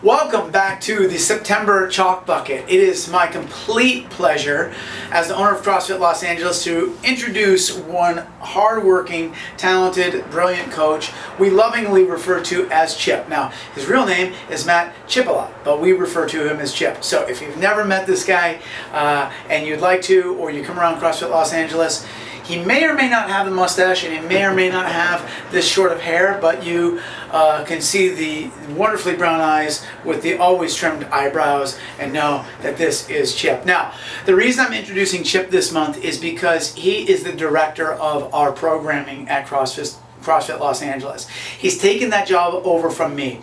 Welcome back to the September Chalk Bucket. It is my complete pleasure as the owner of CrossFit Los Angeles to introduce one hardworking, talented, brilliant coach we lovingly refer to as Chip. Now, his real name is Matt Chipala, but we refer to him as Chip. So if you've never met this guy and you'd like to, or you come around CrossFit Los Angeles, he may or may not have the mustache and he may or may not have this short of hair, but you can see the wonderfully brown eyes with the always trimmed eyebrows and know that this is Chip. Now, the reason I'm introducing Chip this month is because he is the director of our programming at CrossFit Los Angeles. He's taken that job over from me.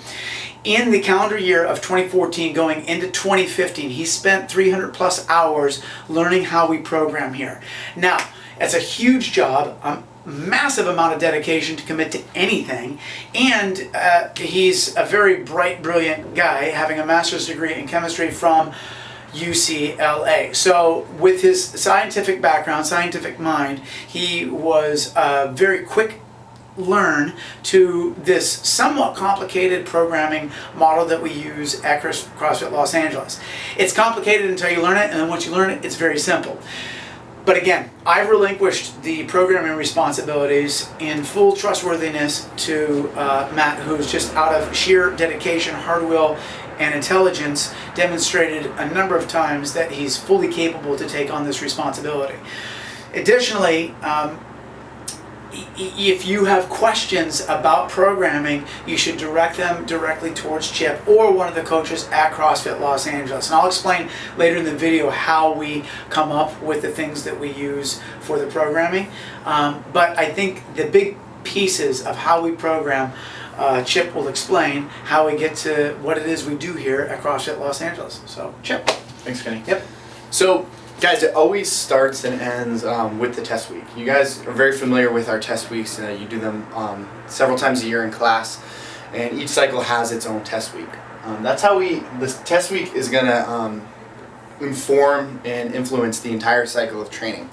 In the calendar year of 2014 going into 2015, he spent 300 plus hours learning how we program here. Now, it's a huge job, a massive amount of dedication to commit to anything, and he's a very bright, brilliant guy, having a master's degree in chemistry from UCLA. So with his scientific background, scientific mind, he was a very quick learn to this somewhat complicated programming model that we use at CrossFit Los Angeles. It's complicated until you learn it, and then once you learn it, it's very simple. But again, I've relinquished the programming responsibilities in full trustworthiness to Matt, who's just out of sheer dedication, hard will, and intelligence demonstrated a number of times that he's fully capable to take on this responsibility. Additionally, if you have questions about programming, you should direct them directly towards Chip or one of the coaches at CrossFit Los Angeles. And I'll explain later in the video how we come up with the things that we use for the programming. But I think the big pieces of how we program, Chip will explain how we get to what it is we do here at CrossFit Los Angeles. So, Chip. Thanks, Kenny. Yep. So, guys, it always starts and ends with the test week. You guys are very familiar with our test weeks. You do them several times a year in class, and each cycle has its own test week. That's how this test week is going to inform and influence the entire cycle of training.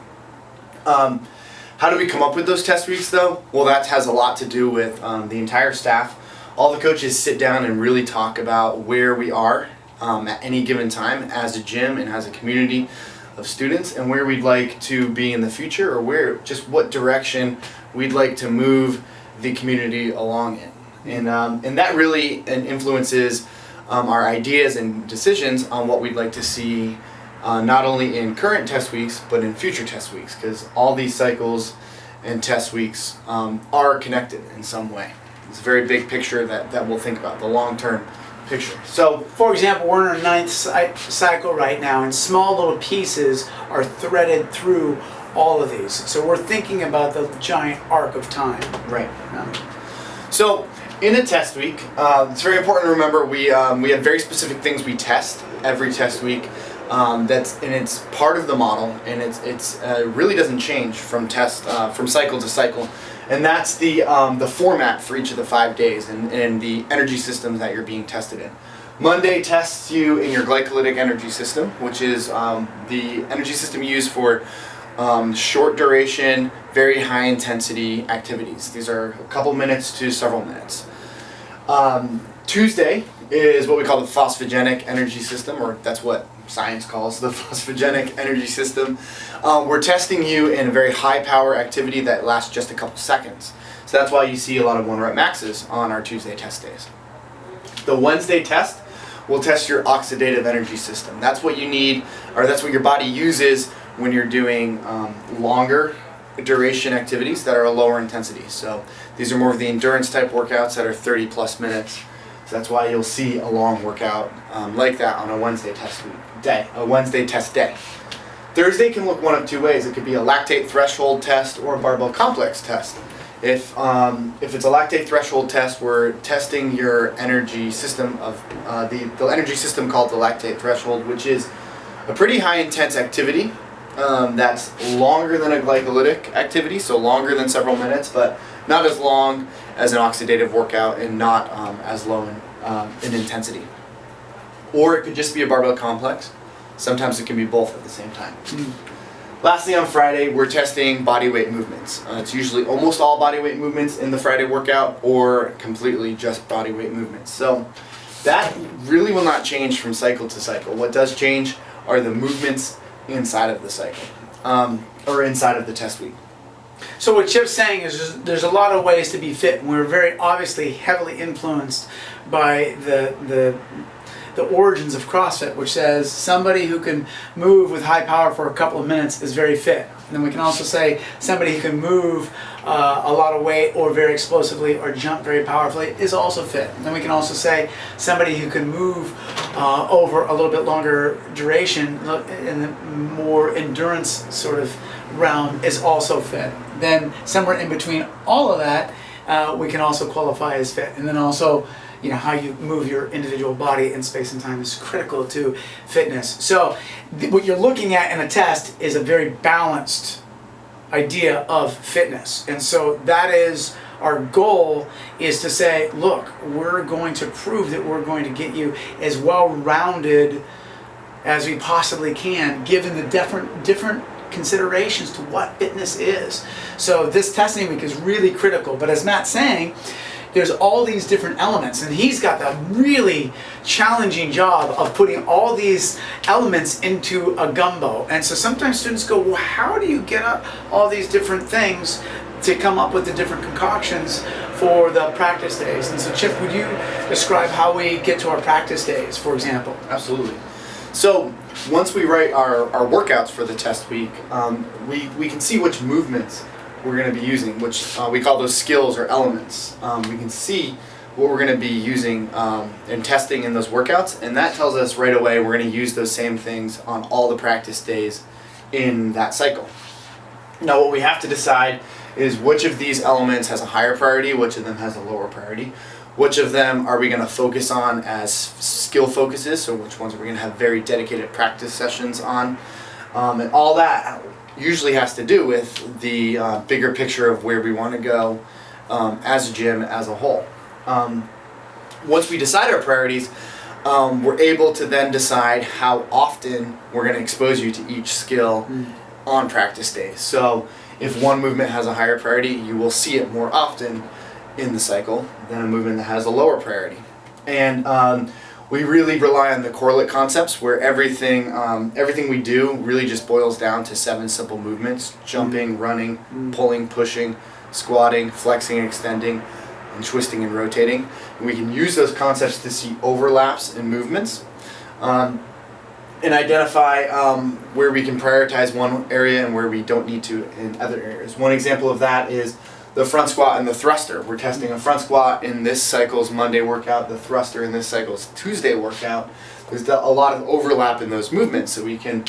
How do we come up with those test weeks, though? Well, that has a lot to do with the entire staff. All the coaches sit down and really talk about where we are at any given time as a gym and as a community of students, and where we'd like to be in the future, or what direction we'd like to move the community along in. And that really influences our ideas and decisions on what we'd like to see not only in current test weeks but in future test weeks, because all these cycles and test weeks are connected in some way. It's a very big picture that we'll think about, the long-term picture. So, for example, we're in our 9th cycle right now, and small little pieces are threaded through all of these. So we're thinking about the giant arc of time. Right. So, in a test week, it's very important to remember we have very specific things we test every test week. And it's part of the model, and it's really doesn't change from cycle to cycle. And that's the format for each of the 5 days and the energy systems that you're being tested in. Monday tests you in your glycolytic energy system, which is the energy system used for short duration, very high intensity activities. These are a couple minutes to several minutes. Tuesday is what we call the phosphogenic energy system, or that's what science calls the phosphogenic energy system. We're testing you in a very high power activity that lasts just a couple seconds. So that's why you see a lot of 1-rep maxes on our Tuesday test days. The Wednesday test will test your oxidative energy system. That's what you need, or that's what your body uses when you're doing longer duration activities that are a lower intensity. So these are more of the endurance type workouts that are 30 plus minutes. So that's why you'll see a long workout like that on a Wednesday test day. Thursday can look one of two ways. It could be a lactate threshold test or a barbell complex test. If it's a lactate threshold test, we're testing your energy system of the energy system called the lactate threshold, which is a pretty high intense activity that's longer than a glycolytic activity, so longer than several minutes, but not as long as an oxidative workout and not as low in intensity. Or it could just be a barbell complex. Sometimes it can be both at the same time. Lastly, on Friday, we're testing body weight movements. It's usually almost all body weight movements in the Friday workout, or completely just body weight movements. So that really will not change from cycle to cycle. What does change are the movements inside of the cycle, or inside of the test week. So what Chip's saying is there's a lot of ways to be fit, and we're very obviously heavily influenced by the origins of CrossFit, which says somebody who can move with high power for a couple of minutes is very fit. And then we can also say somebody who can move a lot of weight or very explosively or jump very powerfully is also fit. And then we can also say somebody who can move over a little bit longer duration in the more endurance sort of realm is also fit. Then somewhere in between all of that, we can also qualify as fit. And then also, you know, how you move your individual body in space and time is critical to fitness. So what you're looking at in a test is a very balanced idea of fitness. And so that is our goal, is to say, look, we're going to prove that we're going to get you as well-rounded as we possibly can, given the different considerations to what fitness is. So this testing week is really critical. But as Matt's saying, there's all these different elements, and he's got the really challenging job of putting all these elements into a gumbo. And so sometimes students go, well, how do you get up all these different things to come up with the different concoctions for the practice days? And so Chip, would you describe how we get to our practice days, for example? Absolutely. So once we write our workouts for the test week, we can see which movements we're going to be using, which we call those skills or elements. We can see what we're going to be using and testing in those workouts, and that tells us right away we're going to use those same things on all the practice days in that cycle. Now what we have to decide is which of these elements has a higher priority, which of them has a lower priority, which of them are we going to focus on as skill focuses, so which ones are we going to have very dedicated practice sessions on, and all that usually has to do with the bigger picture of where we want to go as a gym as a whole. Once we decide our priorities, we're able to then decide how often we're going to expose you to each skill on practice days. So if one movement has a higher priority, you will see it more often in the cycle than a movement that has a lower priority. And we really rely on the correlate concepts, where everything we do really just boils down to 7 simple movements: jumping, running, pulling, pushing, squatting, flexing, extending, and twisting and rotating. And we can use those concepts to see overlaps in movements and identify where we can prioritize one area and where we don't need to in other areas. One example of that is the front squat and the thruster. We're testing a front squat in this cycle's Monday workout, the thruster in this cycle's Tuesday workout. There's a lot of overlap in those movements, so we can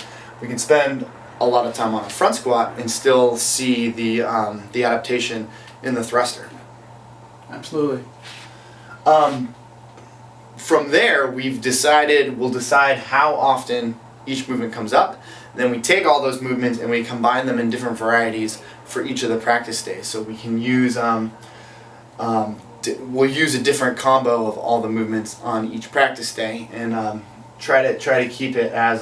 spend a lot of time on a front squat and still see the adaptation in the thruster. Absolutely. From there, we'll decide how often each movement comes up. Then we take all those movements and we combine them in different varieties for each of the practice days. So we can use we'll use a different combo of all the movements on each practice day, and try to keep it as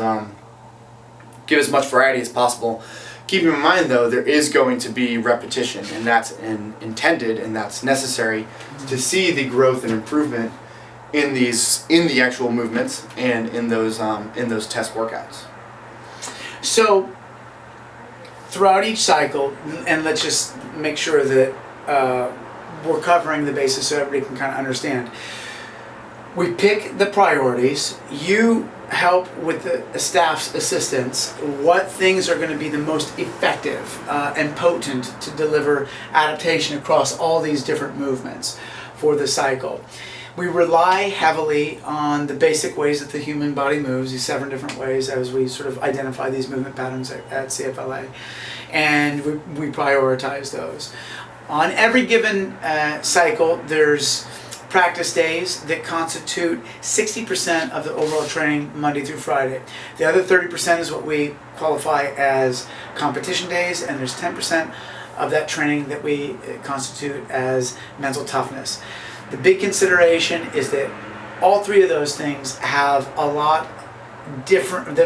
give as much variety as possible. Keeping in mind, though, there is going to be repetition, and that's intended and that's necessary to see the growth and improvement in the actual movements and in those test workouts. So throughout each cycle, and let's just make sure that we're covering the bases so everybody can kind of understand. We pick the priorities. You help with the staff's assistance what things are going to be the most effective and potent to deliver adaptation across all these different movements for the cycle. We rely heavily on the basic ways that the human body moves, these 7 different ways, as we sort of identify these movement patterns at CFLA, and we prioritize those. On every given cycle, there's practice days that constitute 60% of the overall training Monday through Friday. The other 30% is what we qualify as competition days, and there's 10% of that training that we constitute as mental toughness. The big consideration is that all 3 of those things have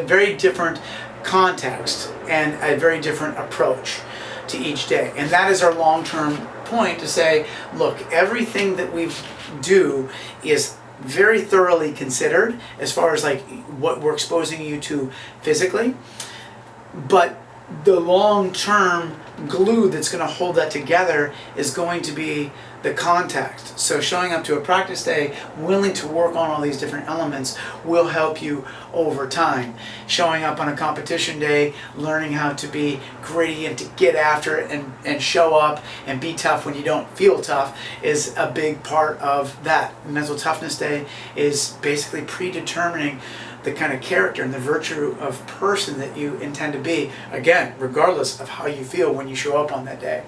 very different context and a very different approach to each day. And that is our long-term point, to say, look, everything that we do is very thoroughly considered as far as like what we're exposing you to physically, but the long-term glue that's going to hold that together is going to be the context. So showing up to a practice day willing to work on all these different elements will help you over time. Showing up on a competition day, learning how to be gritty and to get after it and show up and be tough when you don't feel tough is a big part of that. Mental Toughness Day is basically predetermining the kind of character and the virtue of person that you intend to be, again, regardless of how you feel when you show up on that day.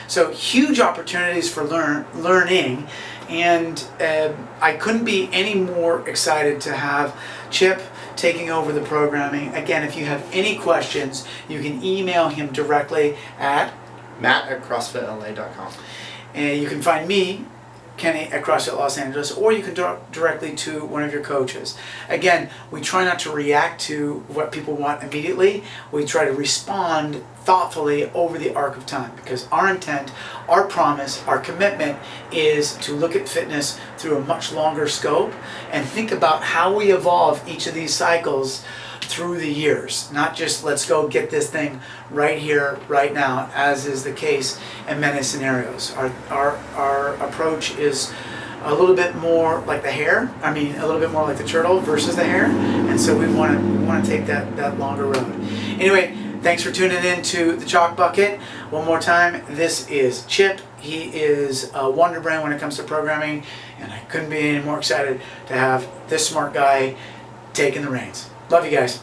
So huge opportunities for learning, and I couldn't be any more excited to have Chip taking over the programming. Again, if you have any questions, you can email him directly at Matt@CrossFitLA.com. And you can find me, Kenny, at CrossFit Los Angeles, or you can talk directly to one of your coaches. Again, we try not to react to what people want immediately. We try to respond thoughtfully over the arc of time, because our intent, our promise, our commitment is to look at fitness through a much longer scope and think about how we evolve each of these cycles through the years, not just let's go get this thing right here, right now, as is the case in many scenarios. Our approach is a little bit more like the hare, a little bit more like the turtle versus the hare, and so we want to take that longer road. Anyway, thanks for tuning in to the Chalk Bucket. One more time, this is Chip. He is a wonder brand when it comes to programming, and I couldn't be any more excited to have this smart guy taking the reins. Love you guys.